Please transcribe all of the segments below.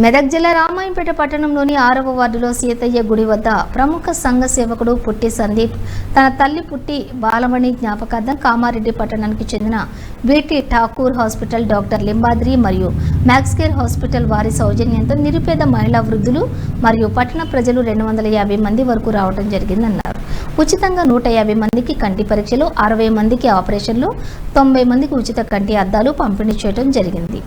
మెదక్ జిల్లా రామాయంపేట పట్టణంలోని 6వ వార్డులో సీతయ్య గుడి వద్ద ప్రముఖ సంఘ సేవకుడు పుట్టి సందీప్ తన తల్లి పుట్టి బాలమణి జ్ఞాపకార్థం కామారెడ్డి పట్టణానికి చెందిన BT Thakur hospital doctor Limbadri మరియు మ్యాక్స్కేర్ హాస్పిటల్ వారి సౌజన్యంతో నిరుపేద మహిళా వృద్ధులు మరియు పట్టణ ప్రజలు 250 మంది వరకు రావడం జరిగిందన్నారు. ఉచితంగా 150 మందికి కంటి పరీక్షలు, 60 మందికి ఆపరేషన్లు, 90 మందికి ఉచిత కంటి అద్దాలు పంపిణీ చేయడం జరిగింది.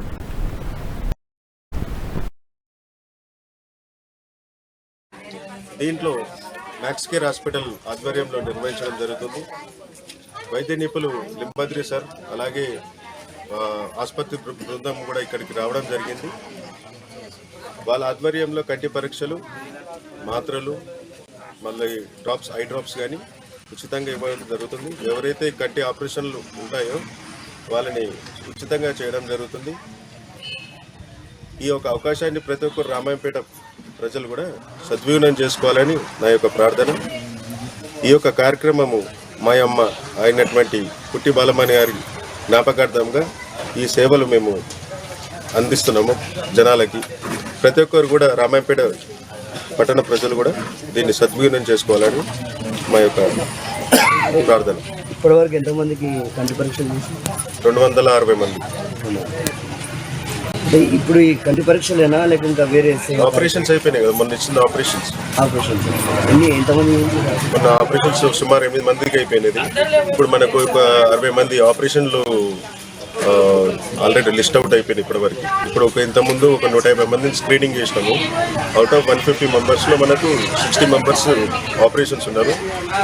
దీంట్లో మ్యాక్స్కేర్ హాస్పిటల్ ఆధ్వర్యంలో నిర్వహించడం జరుగుతుంది. వైద్య నిపుణులు లింబాద్రి సార్ అలాగే ఆసుపత్రి బృందం కూడా ఇక్కడికి రావడం జరిగింది. వాళ్ళ ఆధ్వర్యంలో కంటి పరీక్షలు, మాత్రలు, మళ్ళీ డ్రాప్స్, ఐ డ్రాప్స్ కానీ ఉచితంగా ఇవ్వడం జరుగుతుంది. ఎవరైతే కంటి ఆపరేషన్లు ఉంటాయో వాళ్ళని ఉచితంగా చేయడం జరుగుతుంది. ఈ యొక్క అవకాశాన్ని ప్రతి ఒక్కరు రామాయంపేట ప్రజలు కూడా సద్వినియోగం చేసుకోవాలని నా యొక్క ప్రార్థన. ఈ యొక్క కార్యక్రమము మా అమ్మ అయినటువంటి పుట్టి బాలమణి గారి జ్ఞాపకార్థంగా ఈ సేవలు మేము అందిస్తున్నాము జనాలకి. ప్రతి ఒక్కరు కూడా రామాయంపేట పట్టణ ప్రజలు కూడా దీన్ని సద్వినియోగం చేసుకోవాలని మా యొక్క ప్రార్థన. ఇప్పటివరకు ఎంతమందికి కంటి పరీక్షలు? 260 మంది. ఇప్పుడు ఈ కంటి పరీక్షలేనా లేకుంటే వేరే ఆపరేషన్స్ అయిపోయినాయి కదా, మొన్న ఇచ్చిన ఆపరేషన్స్ ఎంతమంది? మొన్న ఆపరేషన్స్ సుమారు 8 మందికి అయిపోయినది. ఇప్పుడు మనకు ఒక 60 మంది ఆపరేషన్లు ఆల్రెడీ లిస్ట్ అవుట్ అయిపోయినాయి ఇప్పటివరకు. ఇప్పుడు ఇంతకుముందు ఒక 150 మందిని స్క్రీనింగ్ చేసినాము. అవుట్ ఆఫ్ 150 మెంబర్స్లో మనకు 60 మెంబర్స్ ఆపరేషన్స్ ఉన్నారు.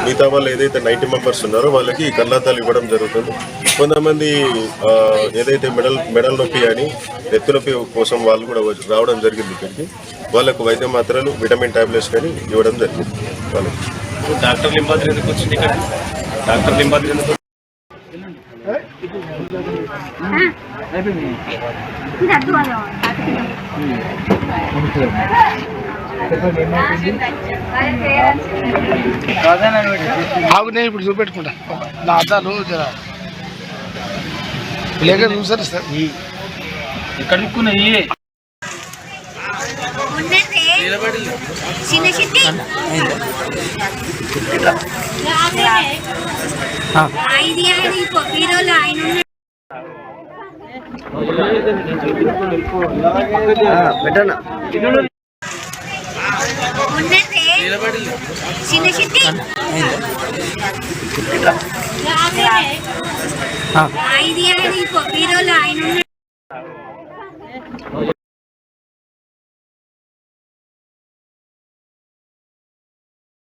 మిగతా వాళ్ళు ఏదైతే 90 మెంబర్స్ ఉన్నారో వాళ్ళకి కళ్ళద్దాలు ఇవ్వడం జరుగుతుంది. కొంతమంది ఏదైతే మెడల్ నొప్పి అని నెత్తి నొప్పి కోసం వాళ్ళు కూడా రావడం జరిగింది ఇక్కడికి. వాళ్ళకు వైద్య మాత్రలు, విటమిన్ టాబ్లెట్స్ కానీ ఇవ్వడం జరిగింది. వాళ్ళకి డాక్టర్ లింబాద్రి ఎందుకు వచ్చింది ఇక్కడ? డాక్టర్ లింబాద్రి ఎందుకు? నేను ఇప్పుడు చూపెట్టుకుంటా నా అద్దాలు లేక చూసారు సార్. ఇక్కడ పెట్టనా చిన్న